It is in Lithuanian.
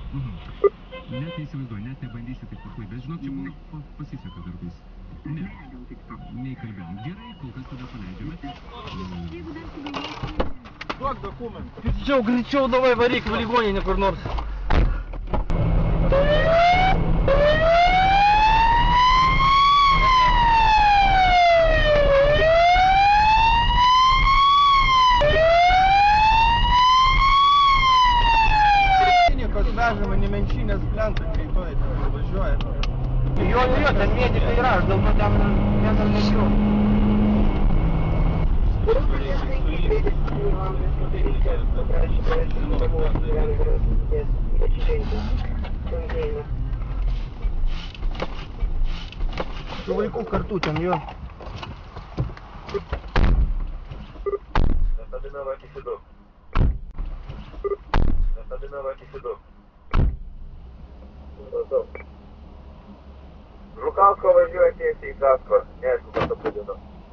Net neįsivaizduoju, net nebandysiu taip paklaidės. Žinok, čia būna pasiseka kartais. Ne, neįkalbėjom. Gerai, kol kas tada paleidžiame. Duok dokumentą. Greičiau, davai varyk в ligoninę kur nors. Vežama Nemenčinės plentas, greitoji ten važiuoja. Jo, ten medikai yra, aš dėl to ten nežinau. Su vaikų kartu ten jo. Žukausko važiuoja tiesiai į Gaskvarą.